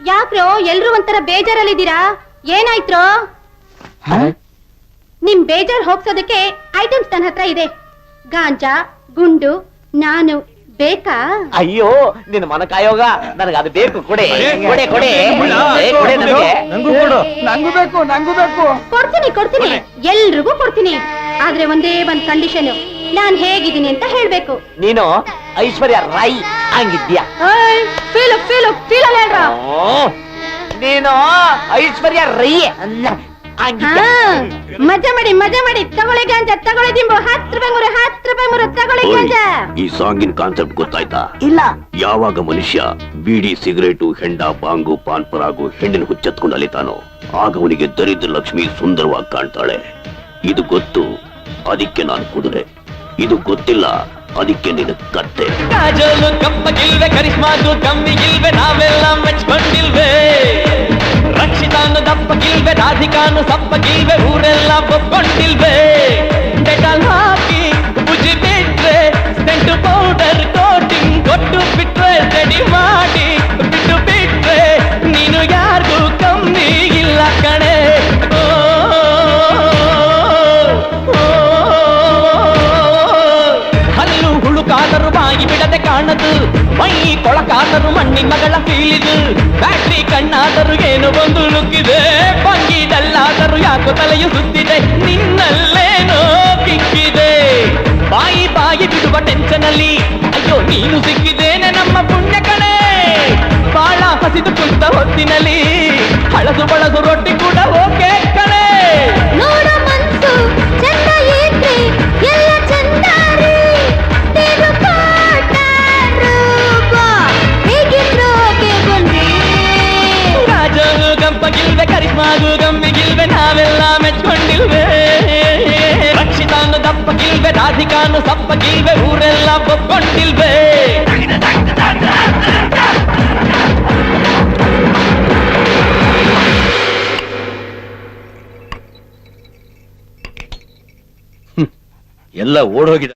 ಯಾಕ್ರೋ ಎಲ್ರು ಒಂಥರ ಬೇಜಾರಲ್ಲಿದ್ದೀರಾ? ಏನಾಯ್ತ್ರೋ? ನಿಮ್ ಬೇಜಾರ್ ಹೋಗ್ಸೋದಕ್ಕೆ ಐಟಮ್ಸ್ ನನ್ನ ಹತ್ರ ಇದೆ. ಗಾಂಜಾ, ಗುಂಡು, ನಾನು ಬೇಕಾ? ಅಯ್ಯೋ ನಿನ್ನ ಮನ ಕಾಯೋಗ, ನನಗೆ ಅದು ಬೇಕು. ಕೊಡೆ ಕೊಡೆ ಕೊಡೆ ಕೊಡೆ, ನಂಗೂ ಬೇಕು. ಕೊಡ್ತೀನಿ, ಎಲ್ರಿಗೂ ಕೊಡ್ತೀನಿ. ಆದ್ರೆ ಒಂದೇ ಒಂದ್ ಕಂಡೀಷನ್, ನಾನ್ ಹೇಗಿದ್ದೀನಿ ಅಂತ ಹೇಳ್ಬೇಕು. ನೀನು ಐಶ್ವರ್ಯ ರೈ ಹಂಗಿದ್ಯಾ? ನೀನು ಐಶ್ವರ್ಯ ರೈ ಅಲ್ಲ ಮಜಾ ಮಾಡಿ ತಗೊಳ್ಳಿ ಗಾಂಜಾ, ತಗೊಳ್ಳಿ ದಿಂಬು. 10 ರೂಪಾಯಿ ಮೂರು ತಗೊಳ್ಳಿ ಗಾಂಜಾ. ಈ ಸಾಂಗಿನ ಕಾನ್ಸೆಪ್ಟ್ ಗೊತ್ತಾಯ್ತಾ? ಇಲ್ಲ. ಯಾವಾಗ ಮನುಷ್ಯ ಬೀಡಿ, ಸಿಗರೇಟು, ಹೆಂಡ, ಬಾಂಗು, ಪಾನ್ ಪರಾಗು, ಹೆಣ್ಣಿನ ಹುಚ್ಚತ್ಕೊಂಡು ಅಲಿತಾನೋ ಆಗ ಅವನಿಗೆ ದರಿದ್ರ ಲಕ್ಷ್ಮಿ ಸುಂದರವಾಗಿ ಕಾಣ್ತಾಳೆ. ಇದು ಗೊತ್ತು, ಅದಕ್ಕೆ ನಾನು ಕುದುರೆ. ಇದು ಗೊತ್ತಿಲ್ಲ, ಅದಕ್ಕೆ ನಿನ್ನ ಕತ್ತೆ. ಕಾಜಲು ಕಪ್ಪಗಿಲ್ವೆ, ಕರಿಷ್ಮಾದು ಕಮ್ಮಿಗಿಲ್ವೆ, ನಾವೆಲ್ಲ ಮೆಚ್ಕೊಂಡಿಲ್ವೆ. ರಕ್ಷಿತಾನು ದಪ್ಪಗಿಲ್ವೆ, ರಾಧಿಕಾನು ಸಪ್ಪಗಿಲ್ವೆ, ಊರೆಲ್ಲ ಒಪ್ಕೊಂಡಿಲ್ವೆ. ಡೆಟಾಲ್ ಹಾಕಿ ಬುಜಿ ಬಿಟ್ರೆ, ಸೆಂಟು ಪೌಡರ್ ಕೋಟಿಂಗ್ ಕೊಟ್ಟು ಬಿಟ್ರೆ, ರೆಡಿ ಮಾಡಿ ಬಿಟ್ಟು ಬಿಟ್ರೆ, ನೀನು ಯಾರಿಗೂ ಕಮ್ಮಿ ಇಲ್ಲ ಕಣೆ. ಹಲ್ಲು ಹುಳುಕಾದರೂ ಬಾಯಿ ಬಿಡದೆ ಕಾಣದು, ಮೈ ಕೊಳಕಾದರೂ ಮಣ್ಣಿನ ಮಗಳ ಫೀಲಿದು. ಬ್ಯಾಟ್ರಿ ಕಣ್ಣಾದರೂ ಏನು ಒಂದು ಲುಕ್ಕಿದೆ, ಬಂಗಿದಲ್ಲಾದರೂ ಯಾಕೋ ತಲೆಯು ಸುತ್ತಿದೆ. ನಿನ್ನಲ್ಲೇನೋ ಕಿಕ್ಕಿದೆ, ಬಾಯಿ ಬಿಡುವ ಟೆನ್ಷನ್ ಅಲ್ಲಿ. ಅಯ್ಯೋ ನೀನು ಸಿಕ್ಕಿದ್ದೇನೆ ನಮ್ಮ ಪುಣ್ಯ ಕಣೆ. ಬಾಳ ಹಸಿದು ಕುಂತ ಹೊತ್ತಿನಲ್ಲಿ ಹಳಸು ಬಳಸು ರೊಟ್ಟಿ ಕೂಡ ಓಕೆ ಕಣೆ. ನೋಡ ಮನ್ಸು ಚಂದ ಏನ್ರಿ, ಎಲ್ಲ ಚಂದಾರಿ. ರಾಜನು ಗಂಪಗಿಲ್ವೆ, ಕರಿಷ್ಮಾಗೂ ಗಮ್ಮಿಗಿಲ್ವೆ, ನಾವೆಲ್ಲ ಮೆಚ್ಕೊಂಡಿಲ್ವೆ. ರಕ್ಷಿತಾನು ದಪ್ಪಗಿಲ್ವೆ, ರಾಧಿಕಾನು ಸಪ್ಪಗಿಲ್ವೆ, ಊರೆಲ್ಲ ಒಪ್ಕೊಂಡಿಲ್ವೆ. ಎಲ್ಲ ಓಡೋಗಿದೆ.